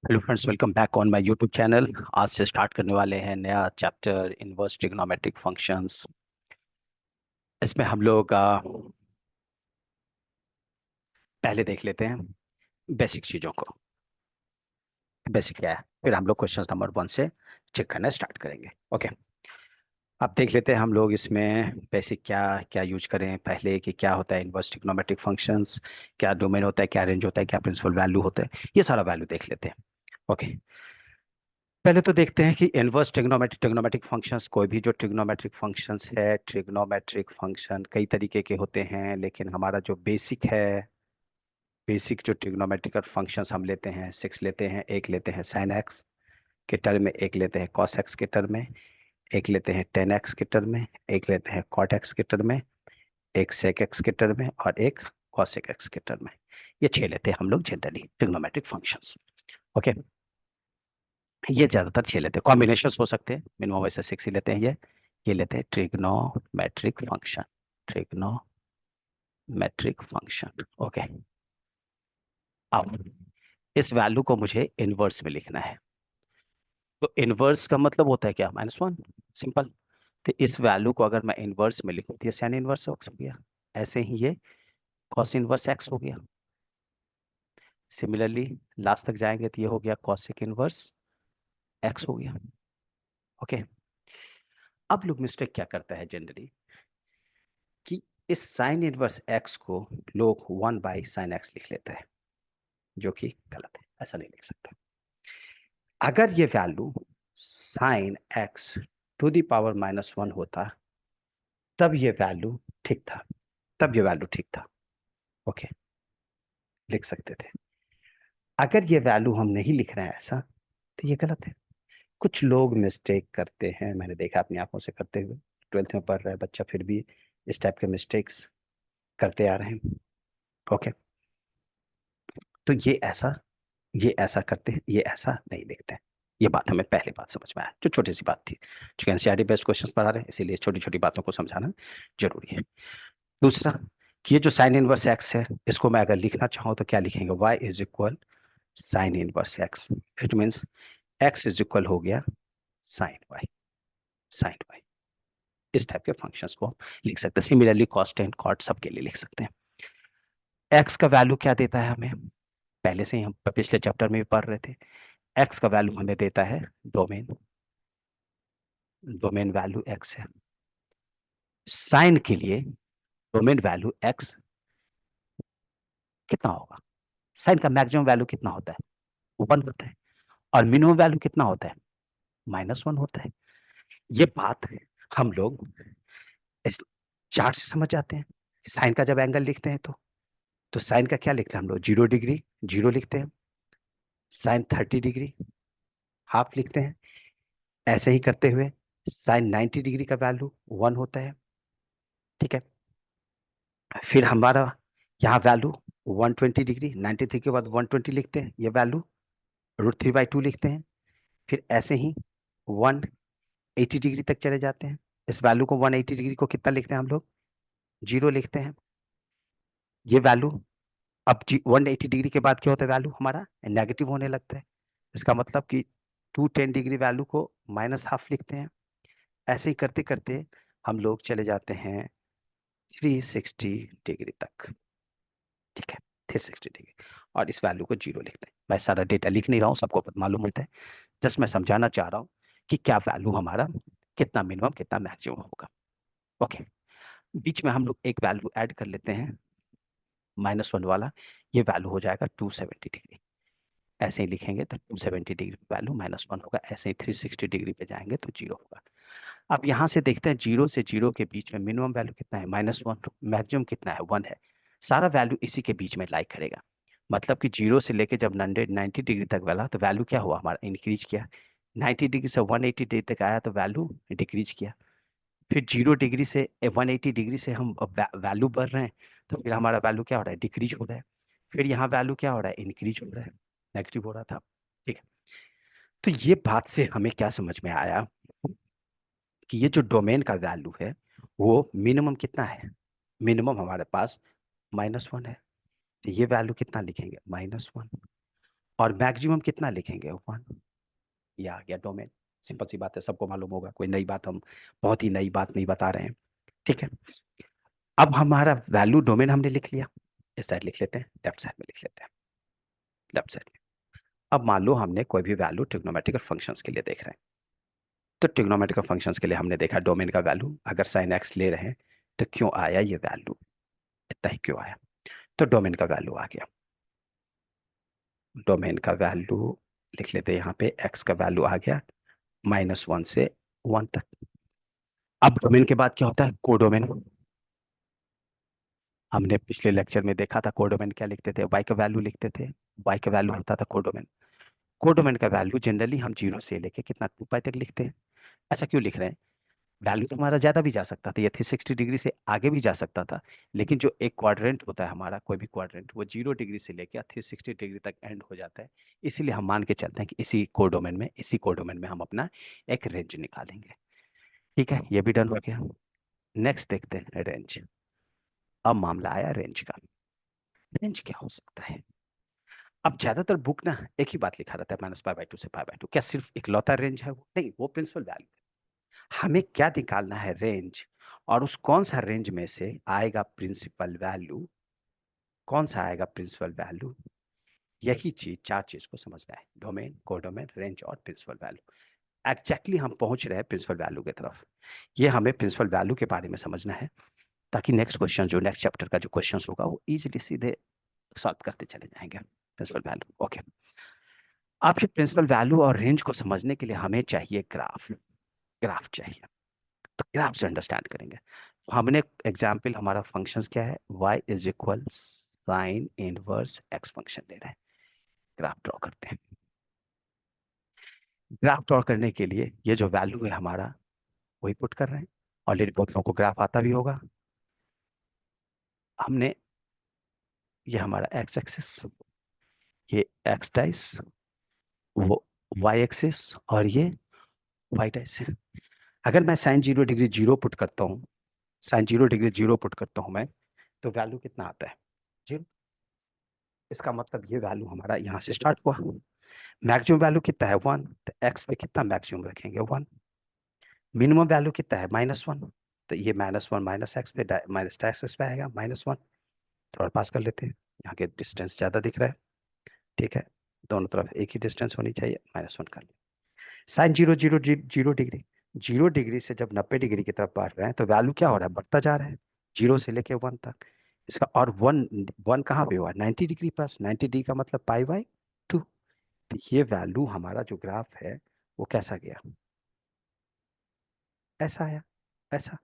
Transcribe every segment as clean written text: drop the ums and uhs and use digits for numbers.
Hello friends, welcome back on my YouTube channel. आज से start करने वाले हैं नया चैप्टर इनवर्स ट्रिग्नोमेट्रिक फंक्शंस। इसमें हम लोग पहले देख लेते हैं बेसिक चीज़ों को। बेसिक क्या है, फिर हम लोग क्वेश्चन नंबर 1 से चेक करना स्टार्ट करेंगे। ओके, अब देख लेते हैं हम लोग इसमें बेसिक क्या क्या यूज करें पहले, कि क्या होता है इनवर्स ट्रिग्नोमेट्रिक फंक्शंस, क्या डोमेन होता है, क्या रेंज होता है, क्या प्रिंसिपल वैल्यू होता है, ये सारा वैल्यू देख लेते हैं। ओके, पहले तो देखते हैं कि इनवर्स ट्रिग्नोमेट्रिक फंक्शंस, कोई भी जो ट्रिग्नोमेट्रिक फंक्शंस है, ट्रिग्नोमेट्रिक फंक्शन कई तरीके के होते हैं, लेकिन हमारा जो बेसिक है, बेसिक जो ट्रिग्नोमेट्रिक फंक्शंस हम लेते हैं 6 लेते हैं। एक लेते हैं साइन एक्स के टर्म में, एक लेते हैं कॉस एक्स के टर्म में, एक लेते हैं टेन एक्स के टर्म में, एक लेते हैं कॉट एक्स के टर्म में, एक सेक एक्स के टर्म में, और एक कॉसेक एक्स के टर्म में। ये 6 लेते हैं हम लोग जनरली ट्रिग्नोमेट्रिक फंक्शंस। ओके, ये ज्यादातर 6 लेते हैं, कॉम्बिनेशन हो सकते हैं, मिनिमम वैसे 6 ही लेते हैं। ये लेते हैं trigonometric function, trigonometric function. Okay, अब इस वैल्यू को मुझे इनवर्स में लिखना है। तो इनवर्स का मतलब होता है क्या, -1, सिंपल। तो इस वैल्यू को अगर मैं इनवर्स में लिखूं तो ये साइन इनवर्स एक्स हो गया, ऐसे ही ये कॉस इनवर्स एक्स हो गया। सिमिलरली लास्ट तक जाएंगे तो ये हो गया कॉसेक इनवर्स एक्स हो गया। ओके, अब लोग मिस्टेक क्या करता है जनरली, कि इस साइन इनवर्स एक्स को लोग 1/sin x लिख लेते हैं, जो कि गलत है, ऐसा नहीं लिख सकते। अगर ये value sine x to the power -1 होता, तब ये वैल्यू ठीक था, तब ये वैल्यू ठीक था। ओके, लिख सकते थे। अगर ये वैल्यू हम नहीं लिख रहे हैं ऐसा, तो ये गलत है। कुछ लोग मिस्टेक करते हैं, मैंने देखा अपनी आंखों से करते हुए। 12th में पढ़ रहा है बच्चा, फिर भी इस टाइप के मिस्टेक्स करते आ रहे हैं। ओके, तो ये ऐसा करते हैं, ये ऐसा नहीं लिखते हैं। ये बात हमें पहले बात समझ में आया, जो छोटी सी बात थी, क्योंकि एनसीईआरटी बेस्ड क्वेश्चन पढ़ा रहे हैं, इसीलिए छोटी छोटी बातों को समझाना जरूरी है। दूसरा, कि ये जो साइन इनवर्स एक्स है, इसको मैं अगर लिखना चाहूँ तो क्या लिखेंगे, y is equal sine inverse x. It means x is equal हो गया साइन वाई, साइन वाई। इस टाइप के फंक्शंस को हम लिख सकते हैं। सिमिलरली कॉस्ट एंड कॉट सबके लिए लिख सकते हैं। x का वैल्यू क्या देता है हमें, पहले से ही हम पिछले चैप्टर में भी पढ़ रहे थे। x का वैल्यू हमें देता है डोमेन, डोमेन वैल्यू x है। साइन के लिए डोमेन वैल्यू x कितना होगा, साइन का मैक्सिमम वैल्यू कितना होता है, 1 होता है, और मिनिमम वैल्यू कितना होता है, -1 होता है। ये बात हम लोग इस चार्ट से समझ जाते हैं। साइन का जब एंगल लिखते हैं तो साइन का क्या लिखते हैं हम लोग, 0 डिग्री, 0 लिखते हैं। साइन 30 डिग्री हाफ लिखते हैं। ऐसे ही करते हुए साइन 90 डिग्री का वैल्यू 1 होता है। ठीक है, फिर हमारा यहाँ वैल्यू 120 डिग्री, 93 के बाद 120 लिखते हैं, ये वैल्यू √3/2 लिखते हैं। फिर ऐसे ही 180 डिग्री तक चले जाते हैं। इस वैल्यू को 180 डिग्री को कितना लिखते हैं हम लोग, 0 लिखते हैं। ये वैल्यू अब 180 डिग्री के बाद क्या होता है, वैल्यू हमारा नेगेटिव होने लगता है। इसका मतलब कि 210 डिग्री वैल्यू को -1/2 लिखते हैं। ऐसे ही करते करते हम लोग चले जाते हैं 360 डिग्री तक। ठीक है, 360 डिग्री, और इस वैल्यू को 0 लिखते हैं। मैं सारा डेटा लिख नहीं रहा हूँ, सबको मालूम होता है। जस्ट मैं समझाना चाह रहा हूँ कि क्या वैल्यू हमारा, कितना मिनिमम कितना मैक्सिमम होगा। ओके, बीच में हम लोग एक वैल्यू ऐड कर लेते हैं, -1 वाला। ये वैल्यू हो जाएगा 270 डिग्री। ऐसे ही लिखेंगे तो 270 डिग्री वैल्यू -1 होगा। ऐसे ही 360 डिग्री पे जाएंगे तो 0 होगा। अब यहाँ से देखते हैं 0 से 0 के बीच में मिनिमम वैल्यू कितना है, -1, मैक्सिमम कितना है, 1 है। सारा वैल्यू इसी के बीच में लाइक करेगा। मतलब कि 0 से लेके जब 90 डिग्री तक वाला, तो वैल्यू क्या हुआ हमारा, इंक्रीज किया। 90 डिग्री से 180 डिग्री तक आया तो वैल्यू डिक्रीज किया। फिर 0 डिग्री से 180 डिग्री से हम वैल्यू बढ़ रहे हैं, तो फिर हमारा वैल्यू क्या हो रहा है, डिक्रीज हो रहा है। फिर यहाँ वैल्यू क्या हो रहा है, इंक्रीज हो रहा है, नेगेटिव हो रहा था। ठीक है, तो ये बात से हमें क्या समझ में आया, कि ये जो डोमेन का वैल्यू है, वो मिनिमम कितना है, मिनिमम हमारे पास -1 है। तो ये वैल्यू कितना लिखेंगे, -1। और मैक्सिमम कितना लिखेंगे, 1। ये आ गया डोमेन। सिंपल सी बात है, सबको मालूम होगा, कोई नई बात हम बहुत ही नई बात नहीं बता रहे हैं। ठीक है, अब हमारा वैल्यू डोमेन हमने लिख लिया। इस साइड लिख लेते हैं, लेफ्ट साइड में लिख लेते हैं, लेफ्ट साइड में। अब मान लो हमने कोई भी वैल्यू ट्रिग्नोमेट्रिकल फंक्शंस के लिए देख रहे हैं, तो ट्रिग्नोमेट्रिकल फंक्शंस के लिए हमने देखा डोमेन का वैल्यू अगर साइन एक्स ले रहे हैं तो क्यों आया ये वैल्यू, इतना ही क्यों आया। तो डोमेन का वैल्यू आ गया। डोमेन का वैल्यू लिख लेते हैं, यहाँ पे एक्स का वैल्यू आ गया -1 से 1 तक। अब डोमेन के बाद क्या होता है, कोडोमेन। हमने पिछले लेक्चर में देखा था कोडोमेन क्या लिखते थे, वाई का वैल्यू लिखते थे, वाई का वैल्यू होता था कोडोमेन। कोडोमेन का वैल्यू जनरली हम 0 से लेके कितना 2 पाई तक लिखते हैं। ऐसा क्यों लिख रहे हैं, वैल्यू तो हमारा ज्यादा भी जा सकता था, ये 360 डिग्री से आगे भी जा सकता था, लेकिन जो एक क्वाड्रेंट होता है हमारा, कोई भी क्वाड्रेंट, वो 0 डिग्री से लेकर 360 डिग्री तक एंड हो जाता है। इसीलिए हम मान के चलते हैं कि इसी कोडोमेन में हम अपना एक रेंज निकालेंगे। ठीक है, ये भी डन हो गया। नेक्स्ट देखते हैं रेंज। अब मामला आया रेंज का। रेंज क्या हो सकता है। अब ज्यादातर बुक ना एक ही बात लिखा रहता है, -π/2 से π/2। क्या सिर्फ इकलौता रेंज है वो, नहीं, वो प्रिंसिपल वैल्यू। हमें क्या निकालना है, रेंज। और उस कौन सा रेंज में से आएगा प्रिंसिपल वैल्यू, कौन सा आएगा प्रिंसिपल वैल्यू, यही चीज, चार चीज को समझना है, डोमेन, कोडोमेन, रेंज और प्रिंसिपल वैल्यू। एग्जैक्टली हम पहुंच रहे हैं प्रिंसिपल वैल्यू की तरफ। ये हमें प्रिंसिपल वैल्यू के बारे में समझना है, ताकि नेक्स्ट क्वेश्चन, जो नेक्स्ट चैप्टर का जो क्वेश्चन होगा, वो इजीली सीधे सॉल्व करते चले जाएंगे। Principal value, okay. आप ये प्रिंसिपल वैल्यू और रेंज को समझने के लिए हमें चाहिए ग्राफ। ग्राफ चाहिए, तो ग्राफ से अंडरस्टैंड करेंगे। तो हमने एग्जाम्पल, हमारा फंक्शंस क्या है, y is equal sine inverse x function ले रहे हैं। ग्राफ ड्रॉ करते हैं। ग्राफ ड्रॉ करने के लिए ये जो वैल्यू है हमारा, वही पुट कर रहे हैं। ऑलरेडी बहुत लोगों को ग्राफ आता भी होगा। हमने, ये हमारा x एक्सिस, ये x डाइस, वो y एक्सिस, और ये y डाइस। अगर मैं साइन 0 डिग्री 0 पुट करता हूँ, साइन 0 डिग्री 0 पुट करता हूँ मैं, तो वैल्यू कितना आता है, 0। इसका मतलब ये वैल्यू हमारा यहाँ से स्टार्ट हुआ। मैक्सिमम वैल्यू कितना है, 1, तो एक्स पे कितना मैक्सिमम रखेंगे, 1। मिनिमम वैल्यू कितना है, -1, तो ये -1 माइनस एक्स पे माइनस एक्स पे आएगा, -1। थोड़ा पास कर लेते हैं, यहाँ के डिस्टेंस ज़्यादा दिख रहा है। ठीक है, दोनों तरफ एक ही डिस्टेंस होनी चाहिए, -1 कर लिया। साइन 0 0 0 डिग्री, 0 डिग्री से जब 90 डिग्री की तरफ बढ़ रहे हैं, तो वैल्यू क्या हो रहा है, बढ़ता जा रहा है, 0 से लेके 1 तक। इसका और 1, 1 कहाँ पे हुआ, 90 डिग्री पास, 90 डिग्री का मतलब π/2। तो ये वैल्यू हमारा जो ग्राफ है, वो कैसा गया, ऐसा आया, ऐसा।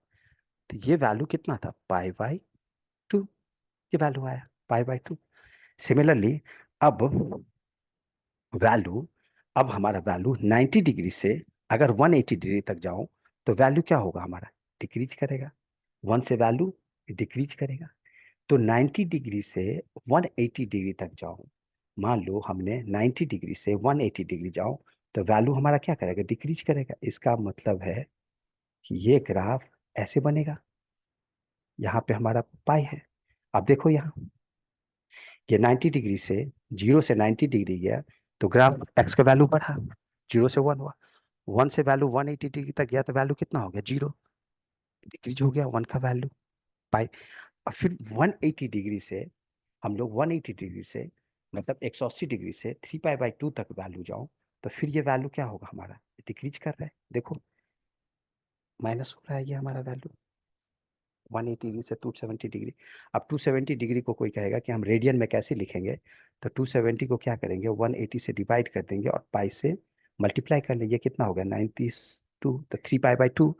तो ये वैल्यू कितना था, π/2। ये वैल्यू आया π/2। सिमिलरली, अब वैल्यू, अब हमारा वैल्यू 90 डिग्री से अगर 180 डिग्री तक जाऊं, तो वैल्यू क्या होगा हमारा, डिक्रीज करेगा। 1 से वैल्यू डिक्रीज करेगा। तो 90 डिग्री से 180 डिग्री तक जाऊं, मान लो हमने 90 डिग्री से 180 डिग्री जाऊं, तो वैल्यू हमारा क्या करेगा, डिक्रीज करेगा। इसका मतलब है कि ये ग्राफ ऐसे बनेगा। यहाँ पे हमारा पाई है। अब देखो यहाँ, ये 90 डिग्री से, 0 से 90 डिग्री गया, तो ग्राफ एक्स का वैल्यू बढ़ा, 0 से 1 हुआ। 1 से वैल्यू 180 डिग्री तक गया, तो वैल्यू कितना हो गया, 0। डिक्रीज हो गया 1 का वैल्यू, पाई। और फिर 180 डिग्री से, हम लोग 180 डिग्री से, मतलब 180 डिग्री से 3π/2 तक वैल्यू जाऊं, तो फिर ये वैल्यू क्या होगा हमारा, डिक्रीज कर रहा है, देखो माइनस हो रहा है ये हमारा वैल्यू, 180 डिग्री से 270 डिग्री। अब 270 डिग्री को कोई कहेगा कि हम रेडियन में कैसे लिखेंगे, तो 270 को क्या करेंगे, 180 से डिवाइड कर देंगे और पाई से मल्टीप्लाई कर लेंगे। कितना हो गया, 92, तो 3π/2।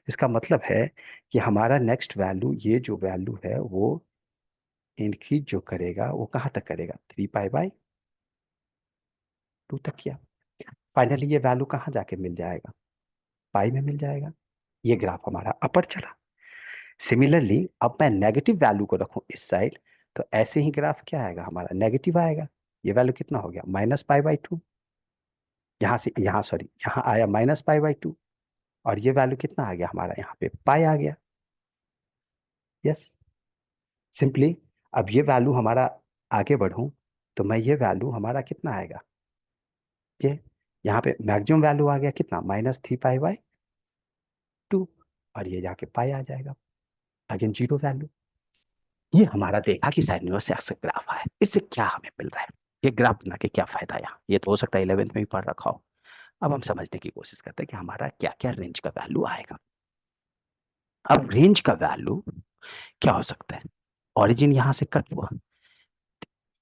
इसका मतलब है कि हमारा नेक्स्ट वैल्यू, ये जो वैल्यू है वो इंक्रीज जो करेगा, वो कहाँ तक करेगा, 3π/2 तक किया। फाइनली ये वैल्यू कहाँ जाके मिल जाएगा, पाई में मिल जाएगा। ये ग्राफ हमारा अपर चला। सिमिलरली, अब मैं नेगेटिव वैल्यू को रखूं इस साइड, तो ऐसे ही ग्राफ क्या आएगा हमारा, नेगेटिव आएगा। ये वैल्यू कितना हो गया, -π/2। यहाँ से यहाँ, सॉरी, यहाँ आया -π/2, और ये वैल्यू कितना आ गया हमारा, यहाँ पे पाई आ गया। यस, सिंपली अब ये वैल्यू हमारा, आगे बढ़ूं तो मैं, ये वैल्यू हमारा कितना आएगा, ये यहाँ पे मैक्सिमम वैल्यू आ गया कितना, -3π/2, और ये जाके पाई आ जाएगा, अगेन जीरो वैल्यू। ये हमारा देखा कि साइन इनवर्स एक्स का ग्राफ है, इससे क्या हमें मिल रहा है, ये ग्राफ बना के क्या फायदा यहाँ, ये तो हो सकता है 11th में भी पढ़ रखा हो। अब हम समझने की कोशिश करते हैं कि हमारा क्या क्या रेंज का वैल्यू आएगा। अब रेंज का वैल्यू क्या हो सकता है, ओरिजिन यहां से कट हुआ,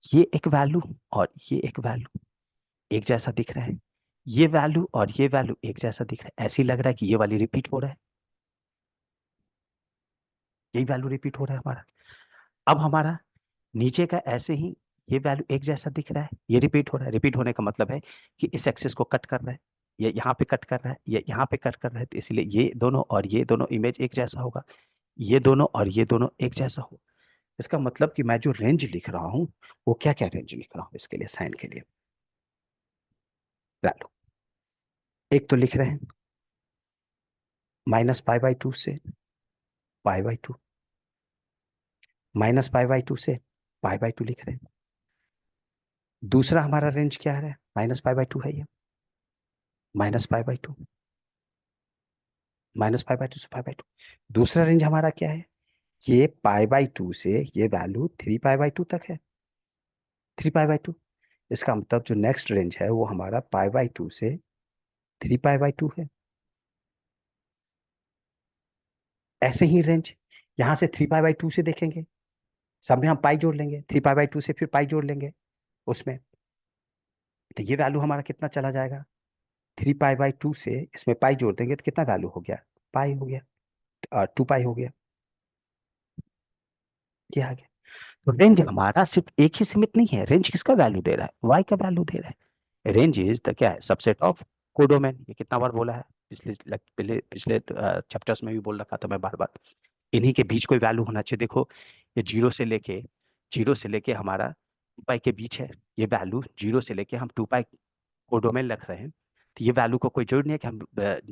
ये एक वैल्यू और ये एक वैल्यू एक जैसा दिख रहा है, ये वैल्यू और ये वैल्यू एक जैसा दिख रहा है, ऐसे ही लग रहा है कि ये वाली रिपीट हो रहा है, यही वैल्यू रिपीट हो रहा है हमारा। अब हमारा नीचे का ऐसे ही ये वैल्यू एक जैसा दिख रहा है, ये रिपीट हो रहा है, रिपीट होने का मतलब है कि इस एक्सिस को कट कर रहा है, ये यहाँ पे कट कर रहा है, ये यहाँ पे कट कर रहा है, तो इसलिए ये दोनों और ये दोनों इमेज एक जैसा होगा, ये दोनों और ये दोनों एक जैसा हो। इसका मतलब कि मैं जो रेंज लिख रहा हूँ वो क्या क्या रेंज लिख रहा हूँ इसके लिए, साइन के लिए वैल्यू एक तो लिख रहे हैं -π/2 से π/2, -π/2 से π/2 लिख रहे हैं। दूसरा हमारा रेंज क्या है, -π/2 है ये, -π/2, -π/2 से π/2। दूसरा रेंज हमारा क्या है, ये π/2 से ये वैल्यू 3π/2 तक है, 3π/2। इसका मतलब जो नेक्स्ट रेंज है वो हमारा π/2 से 3π/2 है। ऐसे ही रेंज यहाँ से 3π/2 से देखेंगे, सब में हम पाई जोड़ लेंगे, 3π/2 से फिर पाई जोड़ लेंगे उसमें, तो ये वैल्यू हमारा कितना चला जाएगा, 3π/2 से इसमें पाई जोड़ देंगे तो कितना वैल्यू हो गया, पाई हो गया, 2π हो गया, ये आ गया। तो रेंज हमारा सिर्फ एक ही सीमित नहीं है, रेंज किसका वैल्यू दे रहा है, वाई का वैल्यू दे रहा है। रेंज इज द क्या है, सबसेट ऑफ कोडोमेन, ये कितना बार बोला है, पिछले चैप्टर्स में भी बोल रखा था मैं बार बार। इन्हीं के बीच कोई वैल्यू होना चाहिए, देखो ये जीरो से लेके हमारा 2π के बीच है, ये वैल्यू जीरो से लेके हम 2π कोडोमेन रख रहे हैं, तो ये वैल्यू को कोई जरूर नहीं है कि हम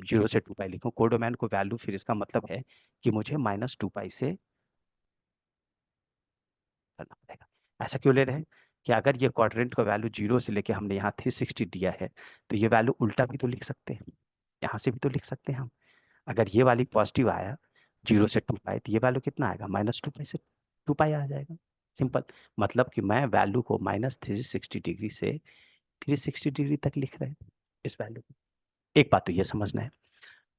0 से 2π लिखो कोडोमेन को वैल्यू, फिर इसका मतलब है कि मुझे -2π से करना पड़ेगा। ऐसा क्यों ले रहे हैं कि अगर ये क्वाड्रेंट का वैल्यू जीरो से लेके हमने यहाँ 360 दिया है, तो ये वैल्यू उल्टा भी तो लिख सकते हैं, यहाँ से भी तो लिख सकते हैं हम। अगर ये वाली पॉजिटिव आया 0 से 2π, तो ये वैल्यू कितना आएगा, -2π से 2π आ जाएगा, सिंपल। मतलब कि मैं वैल्यू को -360 डिग्री से 360 डिग्री तक लिख रहे हैं इस वैल्यू को। एक बात तो ये समझना है,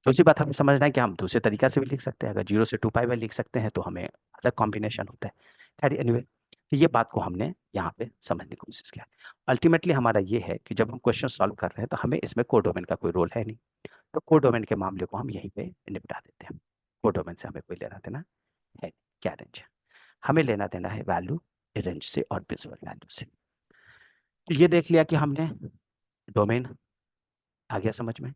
दूसरी बात हमें समझना है कि हम दूसरे तरीका से भी लिख सकते हैं, अगर 0 से 2π में लिख सकते हैं तो हमें अलग कॉम्बिनेशन होता है। खैर एनीवे, तो ये बात को हमने यहाँ पे समझने की कोशिश किया। अल्टीमेटली हमारा ये है कि जब हम क्वेश्चन सॉल्व कर रहे हैं तो हमें इसमें कोडोमेन का कोई रोल है नहीं, तो कोडोमेन के मामले को हम यहीं पे निपटा देते हैं। कोडोमेन से हमें कोई लेना देना है नहीं। क्या रेंज है, हमें लेना देना है वैल्यू रेंज से और प्रिंसिपल वैल्यू से। तो ये देख लिया कि हमने डोमेन आ गया समझ में,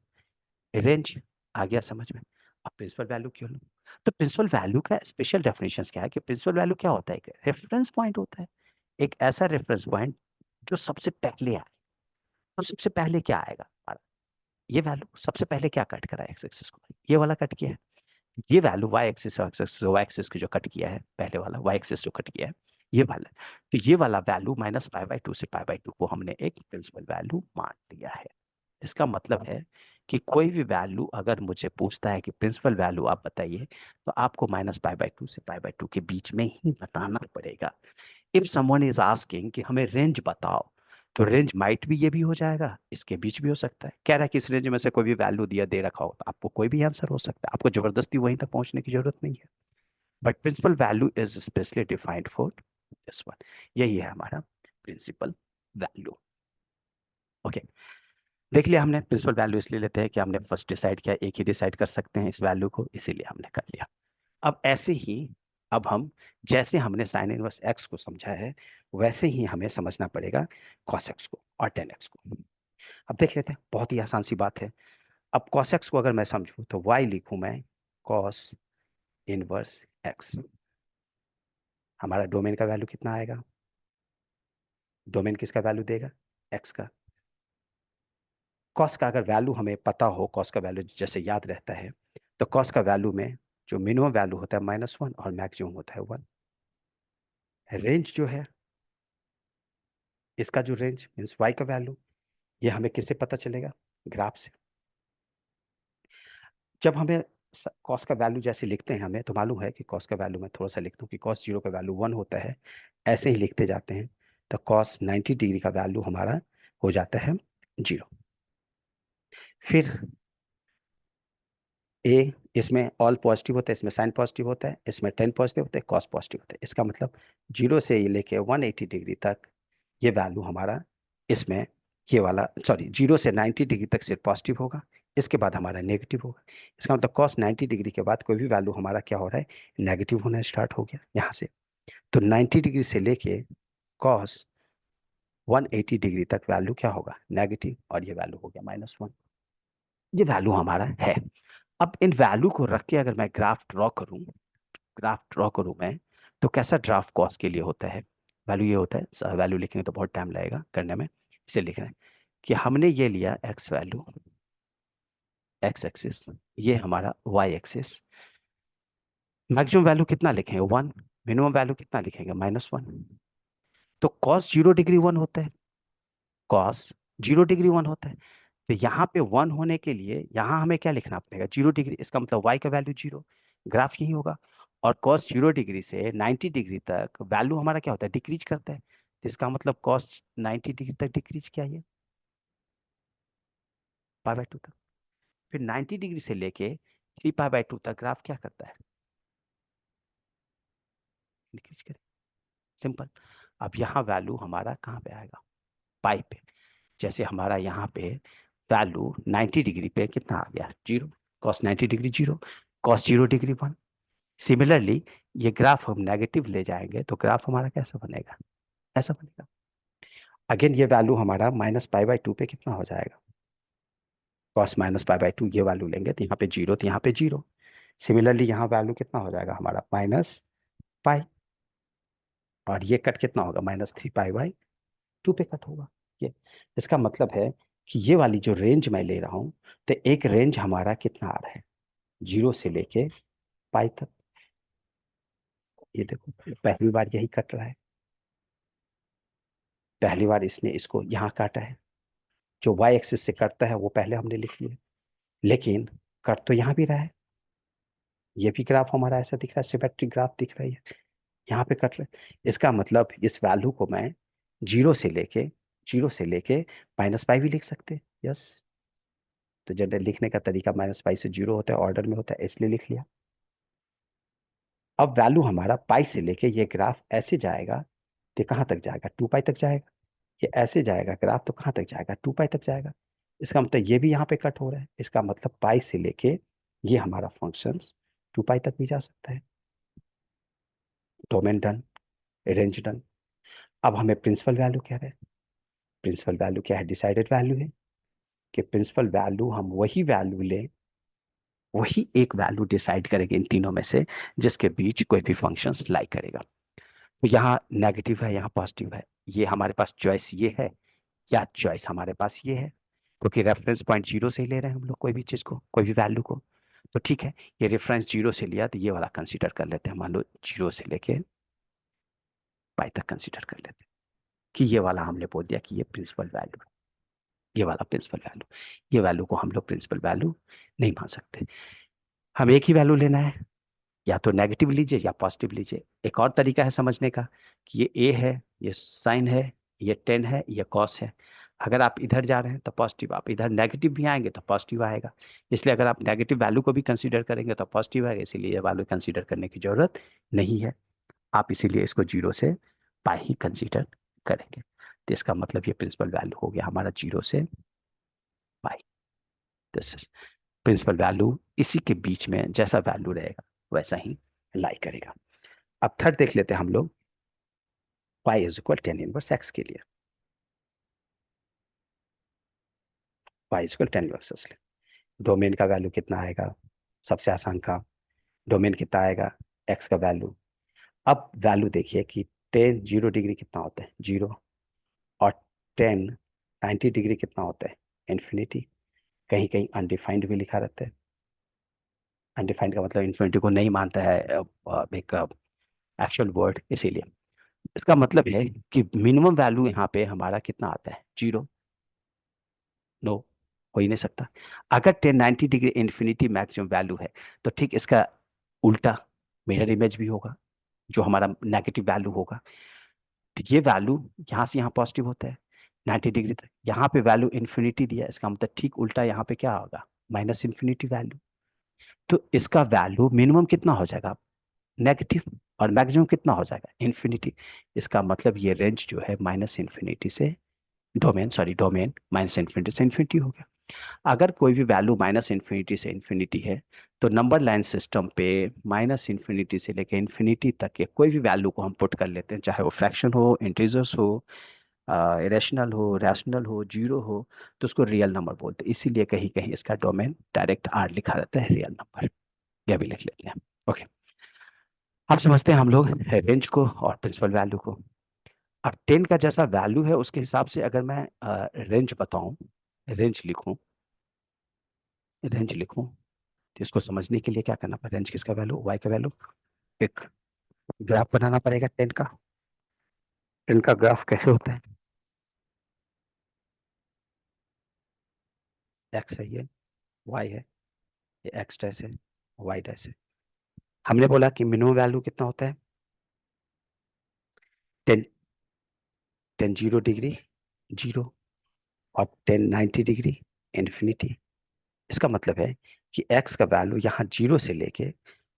रेंज आ गया समझ में। अब प्रिंसिपल वैल्यू क्यों लूं, तो प्रिंसिपल वैल्यू का स्पेशल डेफिनेशन क्या है कि प्रिंसिपल वैल्यू क्या होता है, एक रेफरेंस पॉइंट होता है, एक ऐसा रेफरेंस पॉइंट जो सबसे पहले आए। तो सबसे पहले क्या आएगा हमारा, ये वैल्यू सबसे पहले क्या कट करा है एक्स एक्सिस को, ये वाला कट किया है, ये वैल्यू वाई एक्सिस और एक्सिस वाई एक्सिस की जो कट किया है, पहले वाला वाई एक्सिस जो कट किया है ये वाला, तो ये वाला वैल्यू -π/2 से π/2 को हमने एक प्रिंसिपल वैल्यू मान लिया है। इसका मतलब है कि कोई भी वैल्यू अगर मुझे पूछता है कि प्रिंसिपल वैल्यू आप बताइए, तो आपको -π/2 से π/2 के बीच में ही बताना पड़ेगा। इफ समवन इज आस्किंग कि हमें रेंज बताओ, तो रेंज माइट भी ये भी हो जाएगा, इसके बीच भी हो सकता है, कह रहा है कि इस रेंज में से कोई भी वैल्यू दिया दे रखा हो, तो आपको कोई भी आंसर हो सकता है, आपको जबरदस्ती वहीं तक पहुंचने की जरूरत नहीं है। But principal value is specially defined for this one, यही है हमारा प्रिंसिपल वैल्यू। ओके, देख लिया हमने प्रिंसिपल वैल्यू इसलिए लेते हैं कि हमने फर्स्ट डिसाइड किया, एक ही डिसाइड कर सकते हैं इस वैल्यू को, इसीलिए हमने कर लिया। अब ऐसे ही, अब हम जैसे हमने साइन इनवर्स एक्स को समझा है वैसे ही हमें समझना पड़ेगा कॉस एक्स को और टेन एक्स को। अब देख लेते हैं, बहुत ही आसान सी बात है। अब कॉस एक्स को अगर मैं समझूं तो वाई लिखूं मैं कॉस इनवर्स एक्स, हमारा डोमेन का वैल्यू कितना आएगा, डोमेन किसका वैल्यू देगा, एक्स का। कॉस का अगर वैल्यू हमें पता हो, कॉस का वैल्यू जैसे याद रहता है, तो कॉस का वैल्यू में जो मिनिमम वैल्यू होता है -1 और मैक्सिमम होता है 1। रेंज जो है, इसका जो रेंज मीन्स वाई का वैल्यू, ये हमें किससे पता चलेगा? ग्राफ से। जब हमें कॉस का वैल्यू जैसे लिखते हैं, हमें तो मालूम है कि कॉस का वैल्यू, मैं थोड़ा सा लिख दूं कि कॉस जीरो का वैल्यू 1 होता है, ऐसे ही लिखते जाते हैं, तो कॉस 90 डिग्री का वैल्यू हमारा हो जाता है 0। फिर ए, इसमें ऑल पॉजिटिव होता है, इसमें साइन पॉजिटिव होता है, इसमें टेन पॉजिटिव होता है, कॉस पॉजिटिव होता है। इसका मतलब 0 से ये लेके 180 डिग्री तक ये वैल्यू हमारा इसमें, ये वाला सॉरी 0 से 90 डिग्री तक सिर्फ पॉजिटिव होगा, इसके बाद हमारा नेगेटिव होगा। इसका मतलब कॉस 90 डिग्री के बाद कोई भी वैल्यू हमारा क्या हो रहा है, नेगेटिव होना स्टार्ट हो गया यहाँ से। तो 90 डिग्री से लेके कॉस 180 डिग्री तक वैल्यू क्या होगा, नेगेटिव, और ये वैल्यू हो गया -1। ये वैल्यू हमारा है। अब इन वैल्यू को रख के अगर मैं ग्राफ ड्रॉ करूं मैं, तो कैसा ड्राफ्ट कॉस के लिए होता है, वैल्यू ये होता है, वैल्यू लिखेंगे तो बहुत टाइम लगेगा करने में, इसे लिख रहे हैं कि हमने ये लिया एक्स वैल्यू, एक्स एक्सिस, ये हमारा वाई एक्सिस। मैक्सिमम वैल्यू कितना लिखेंगे 1, मिनिमम वैल्यू कितना लिखेंगे -1। तो कॉस 0 डिग्री 1 होता है, कॉस 0 डिग्री 1 होता है। तो यहाँ पे 1 होने के लिए यहाँ हमें क्या लिखना पड़ेगा, 0 डिग्री, इसका मतलब वाई का वैल्यू 0, ग्राफ यही होगा। और कॉस 0 डिग्री से 90 डिग्री तक वैल्यू हमारा क्या होता है, डिक्रीज करता है। तो इसका मतलब कॉस 90 डिग्री तक डिक्रीज क्या है, π/2 तक। फिर 90 डिग्री से लेके 3π/2 तक ग्राफ क्या करता है, डिक्रीज करे, सिंपल। अब यहाँ वैल्यू हमारा कहाँ पे आएगा, पाई पे। जैसे हमारा यहाँ पे वैल्यू 90 डिग्री पे कितना आ गया, 0, cos 90 degree 0, cos 0 degree 1। Similarly ये ग्राफ हम नेगेटिव ले जाएंगे तो ग्राफ हमारा कैसा बनेगा, ऐसा बनेगा। अगेन ये वैल्यू हमारा -π/2 पे कितना हो जाएगा, कॉस -π/2, ये वैल्यू लेंगे तो यहाँ पे 0, तो यहाँ पे 0। सिमिलरली यहाँ वैल्यू कितना हो जाएगा हमारा -π, और ये कट कितना होगा, -3π/2 पे कट होगा ये। इसका मतलब है कि ये वाली जो रेंज मैं ले रहा हूँ, तो एक रेंज हमारा कितना आ रहा है, 0 से लेके पाई तक। ये देखो पहली बार यही कट रहा है, पहली बार इसने इसको यहाँ काटा है। जो वाई एक्सिस से कटता है वो पहले हमने लिख लिया, लेकिन कट तो यहाँ भी रहा है। ये भी ग्राफ हमारा ऐसा दिख रहा है, सिमेट्रिक ग्राफ दिख रहा है, यहाँ पे कट रहा है। इसका मतलब इस वैल्यू को मैं जीरो से लेके जीरो से लेके -π भी लिख सकते हैं, यस। तो जनरल लिखने का तरीका -π से 0 होता है, ऑर्डर में होता है, इसलिए लिख लिया। अब वैल्यू हमारा पाई से लेके ये ग्राफ ऐसे जाएगा, तो कहाँ तक जाएगा, 2π तक जाएगा। ये ऐसे जाएगा ग्राफ तो कहाँ तक जाएगा, 2π तक जाएगा। इसका मतलब ये भी यहाँ पे कट हो रहा है, इसका मतलब पाई से लेके ये हमारा फंक्शन 2π तक भी जा सकता है। Domain done, range done. अब हमें प्रिंसिपल वैल्यू क्या है, प्रिंसिपल वैल्यू क्या है, डिसाइडेड वैल्यू है। कि प्रिंसिपल वैल्यू हम वही वैल्यू लें, वही एक वैल्यू डिसाइड करेंगे इन तीनों में से, जिसके बीच कोई भी फंक्शन लाई करेगा। तो यहाँ नेगेटिव है, यहाँ पॉजिटिव है, ये हमारे पास चॉइस ये है, या चॉइस हमारे पास ये है, क्योंकि रेफरेंस पॉइंट 0 से ही ले रहे हैं हम लोग कोई भी चीज को, कोई भी वैल्यू को। तो ठीक है, ये रेफरेंस 0 से लिया तो ये वाला कंसीडर कर लेते हैं, मान लो 0 से लेके पाई तक कंसीडर कर लेते हैं, कि ये वाला हमने बोल दिया कि ये प्रिंसिपल वैल्यू, ये वाला प्रिंसिपल वैल्यू। ये वैल्यू को हम लोग प्रिंसिपल वैल्यू नहीं मान सकते। हम एक ही वैल्यू लेना है, या तो नेगेटिव लीजिए या पॉजिटिव लीजिए। एक और तरीका है समझने का, कि ये ए है, ये साइन है, ये टेन है, ये कॉस है। अगर आप इधर जा रहे हैं तो पॉजिटिव, आप इधर नेगेटिव भी आएंगे तो पॉजिटिव आएगा। इसलिए अगर आप नेगेटिव वैल्यू को भी कंसीडर करेंगे तो पॉजिटिव आएगा, इसीलिए ये वैल्यू कंसीडर करने की जरूरत नहीं है। आप इसीलिए इसको 0 से पाई ही कंसीडर करेंगे। तो इसका मतलब ये प्रिंसिपल वैल्यू हो गया हमारा 0 से पाई। दिस इज प्रिंसिपल वैल्यू, इसी के बीच में जैसा वैल्यू रहेगा वैसा ही लाई करेगा। अब थर्ड देख लेते हैं हम लोग, y is equal tan inverse x के लिए। y is equal tan inverse x, domain का वैल्यू कितना आएगा, सबसे आसान काम, डोमेन कितना आएगा, x का वैल्यू। अब वैल्यू देखिए कि टेन 0 डिग्री कितना होता है, 0, और टेन 90 डिग्री कितना होता है, इन्फिनिटी। कहीं कहीं अनडिफाइंड भी लिखा रहता है, अनडिफाइंड का मतलब इन्फिनिटी को नहीं मानता है एक एक्चुअल वर्ड, इसीलिए। इसका मतलब है कि मिनिमम वैल्यू यहाँ पे हमारा कितना आता है, 0। नो, हो ही नहीं सकता। अगर 1090 डिग्री इन्फिनिटी मैक्सिमम वैल्यू है, तो ठीक इसका उल्टा मिरर इमेज भी होगा, जो हमारा नेगेटिव वैल्यू होगा। तो ये वैल्यू यहाँ से यहाँ पॉजिटिव होता है 90 डिग्री तक, यहाँ पे वैल्यू इन्फिनिटी दिया है, इसका मतलब ठीक उल्टा यहाँ पे क्या होगा, माइनस इन्फिनिटी वैल्यू। तो इसका वैल्यू मिनिमम कितना हो जाएगा, नेगेटिव, और मैक्सिमम कितना हो जाएगा, इन्फिनिटी। इसका मतलब ये रेंज जो है माइनस इन्फिनिटी से डोमेन माइनस इन्फिनिटी से इन्फिनिटी हो गया। अगर कोई भी वैल्यू माइनस इन्फिनिटी से इन्फिनिटी है, तो नंबर लाइन सिस्टम पे माइनस इन्फिनिटी से लेकर इन्फिनिटी तक के कोई भी वैल्यू को हम पुट कर लेते हैं, चाहे वो फ्रैक्शन हो, इंटीजर्स हो, इरेशनल हो, रैशनल हो, जीरो हो, तो उसको रियल नंबर बोलते हैं। इसीलिए कहीं कहीं इसका डोमेन डायरेक्ट आर लिखा रहता है, रियल नंबर। यह भी लिख लेते हैं। ओके, अब समझते हैं हम लोग रेंज को और प्रिंसिपल वैल्यू को। अब 10 का जैसा वैल्यू है उसके हिसाब से अगर मैं रेंज बताऊं, रेंज लिखूं, रेंज लिखूं, तो इसको समझने के लिए क्या करना पड़ेगा, रेंज किसका वैल्यू, वाई का वैल्यू। एक ग्राफ बनाना पड़ेगा 10 का। 10 का ग्राफ कैसे होता है, एक्स है, ये वाई है, ये एक्स डैश है, वाई डैश है। हमने बोला कि मिनिमम वैल्यू कितना होता है, 10, 10 0 डिग्री, जीरो, और 10 90 डिग्री, इन्फिनिटी। इसका मतलब है कि एक्स का वैल्यू यहाँ जीरो से लेके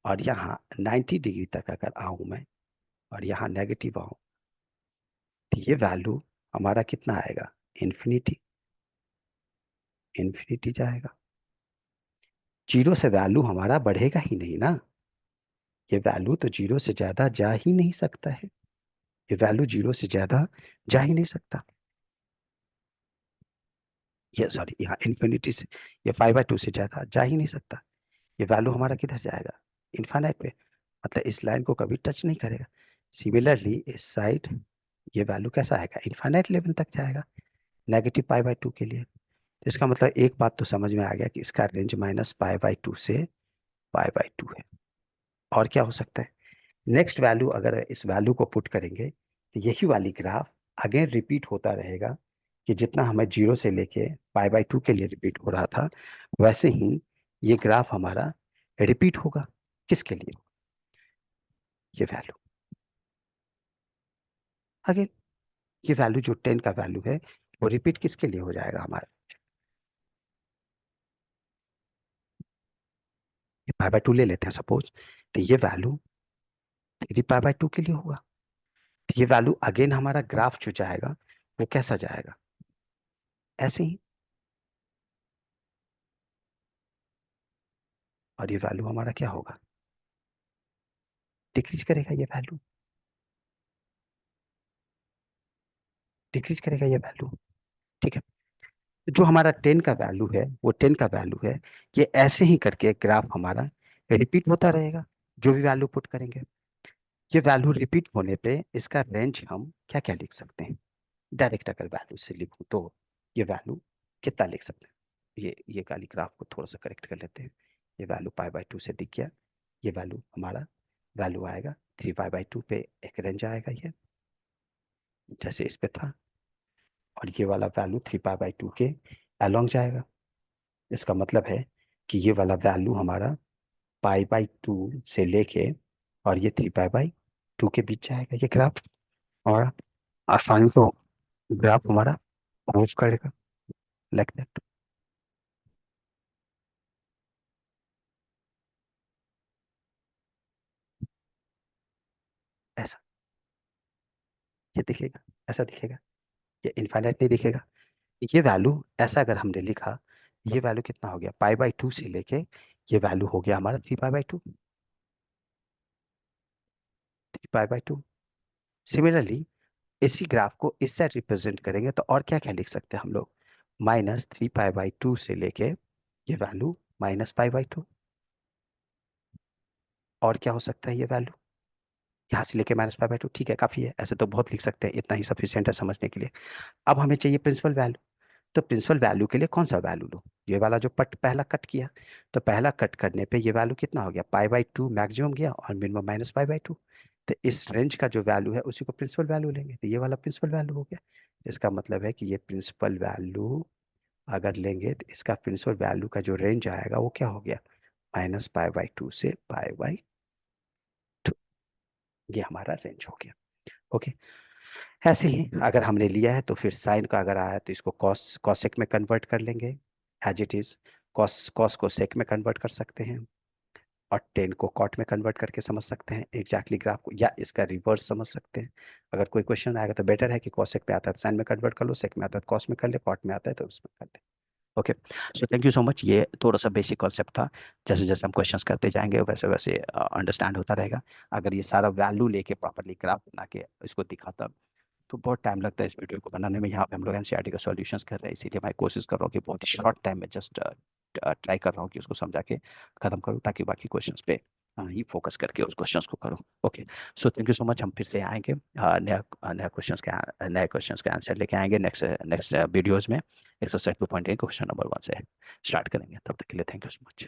और यहाँ 90 डिग्री तक अगर आऊं मैं, और यहाँ नेगेटिव आऊं, तो ये वैल्यू हमारा कितना आएगा, इन्फिनिटी, इन्फिनिटी जाएगा। जीरो से वैल्यू हमारा बढ़ेगा ही नहीं ना, ये वैल्यू तो जीरो से ज्यादा जा ही नहीं सकता है, ये वैल्यू जीरो से ज्यादा जा ही नहीं सकता। ये सॉरी, यहाँ इन्फिनिटी से, ये 5/2 से ज्यादा जा ही नहीं सकता। ये वैल्यू हमारा किधर जाएगा, इन्फाइनाइट पे, मतलब इस लाइन को कभी टच नहीं करेगा। सिमिलरली इस साइड ये वैल्यू कैसा आएगा, इन्फाइनाइट लेवल तक जाएगा, -π/2 के लिए। तो इसका मतलब एक बात तो समझ में आ गया कि इसका रेंज -π/2 से π/2 है। और क्या हो सकता है, नेक्स्ट वैल्यू अगर इस वैल्यू को पुट करेंगे, तो यही वाली ग्राफ अगेन रिपीट होता रहेगा, कि जितना हमें जीरो से लेके π/2 के लिए रिपीट हो रहा था, वैसे ही ये ग्राफ हमारा रिपीट होगा। किसके लिए, ये वैल्यू अगेन, ये वैल्यू जो 10 का वैल्यू है, वो रिपीट किसके लिए हो जाएगा हमारा, ये π/2 ले लेते हैं सपोज, तो ये वैल्यू 3π/2 के लिए होगा। तो ये वैल्यू अगेन हमारा ग्राफ जो जाएगा, वो कैसा जाएगा, ऐसे ही। और ये वैल्यू हमारा क्या होगा, डिक्रीज करेगा, ये वैल्यू डिक्रीज करेगा, ये वैल्यू। ठीक है, जो हमारा 10 का वैल्यू है, वो 10 का वैल्यू है, ये ऐसे ही करके ग्राफ हमारा रिपीट होता रहेगा, जो भी वैल्यू पुट करेंगे। ये वैल्यू रिपीट होने पे इसका रेंज हम क्या क्या लिख सकते हैं, डायरेक्ट अगर वैल्यू से लिखूं तो ये वैल्यू कितना लिख सकते हैं, ये काली ग्राफ को थोड़ा सा करेक्ट कर लेते हैं। ये वैल्यू π/2 से दिख गया, ये वैल्यू हमारा वैल्यू आएगा 3π/2 पे, एक रेंज आएगा ये, जैसे इस पे था। और ये वाला वैल्यू 3π/2 के अलोंग जाएगा। इसका मतलब है कि ये वाला वैल्यू हमारा π/2 से लेके और ये 3π/2 के बीच जाएगा, ये ग्राफ। और आसानी से ग्राफ हमारा मूव करेगा, लाइक दैट, ऐसा ये दिखेगा, ऐसा दिखेगा, ये इनफाइनाइट नहीं दिखेगा। ये वैल्यू ऐसा अगर हमने लिखा, ये वैल्यू कितना हो गया, π/2 से लेके ये वैल्यू हो गया हमारा 3π/2, 3π/2। सिमिलरली इसी ग्राफ को इससे रिप्रेजेंट करेंगे, तो और क्या क्या लिख सकते हैं हम लोग, -3π/2 से लेके ये वैल्यू -π/2। और क्या हो सकता है ये वैल्यू, यहाँ से लेके -π/2, ठीक है, काफी है, ऐसे तो बहुत लिख सकते हैं, इतना ही सफिशियंट है समझने के लिए। अब हमें चाहिए प्रिंसिपल वैल्यू। तो प्रिंसिपल वैल्यू के लिए कौन सा वैल्यू लो, ये वाला जो पट पहला कट किया, तो पहला कट करने पे ये वैल्यू कितना हो गया, π/2 मैक्सिमम गया और मिनिमम -π/2। तो इस रेंज का जो वैल्यू है उसी को प्रिंसिपल वैल्यू लेंगे, तो ये वाला प्रिंसिपल वैल्यू हो गया। इसका मतलब है कि ये प्रिंसिपल वैल्यू अगर लेंगे तो इसका प्रिंसिपल वैल्यू का जो रेंज आएगा वो क्या हो गया, -π/2 से π/2। ये हमारा रेंज हो गया। ओके। ऐसे ही अगर हमने लिया है तो फिर साइन का अगर आया तो इसको कॉस कॉसेक में कन्वर्ट कर लेंगे as it is. Cos cos को सेक में कन्वर्ट कर सकते हैं, और टेन को कॉट में कन्वर्ट करके समझ सकते हैं एग्जैक्टली ग्राफ को, या इसका रिवर्स समझ सकते हैं। अगर कोई क्वेश्चन आएगा तो बेटर है कि कॉसेक में आता है तो साइन में कन्वर्ट कर लो, सेक में आता है तो कॉस में कर ले, कॉट में आता है तो उसमें कर ले। Okay. So thank you so much. ये थोड़ा सा बेसिक कॉन्सेप्ट था। जैसे जैसे हम क्वेश्चंस करते जाएंगे वैसे वैसे अंडरस्टैंड होता रहेगा। अगर ये सारा वैल्यू लेके प्रॉपरली ग्राफ बना के इसको दिखाता तो बहुत टाइम लगता है इस वीडियो को बनाने में। यहाँ पे हम लोग एनसीईआरटी का सॉल्यूशंस कर रहे हैं, इसीलिए मैं कोशिश कर रहा हूँ कि बहुत ही शॉर्ट टाइम में जस्ट ट्राई कर रहा हूँ कि उसको समझा के खत्म करूँ, ताकि बाकी क्वेश्चंस पे ही फोकस करके उस क्वेश्चंस को करूँ। Okay. So thank you so much. हम फिर से आएंगे नया क्वेश्चंस का आंसर लेके आएंगे नेक्स्ट नेक्स्ट वीडियोज में। एक्सरसाइज 2.1 क्वेश्चन नंबर 1 से स्टार्ट करेंगे। तब तक के लिए थैंक यू सो मच।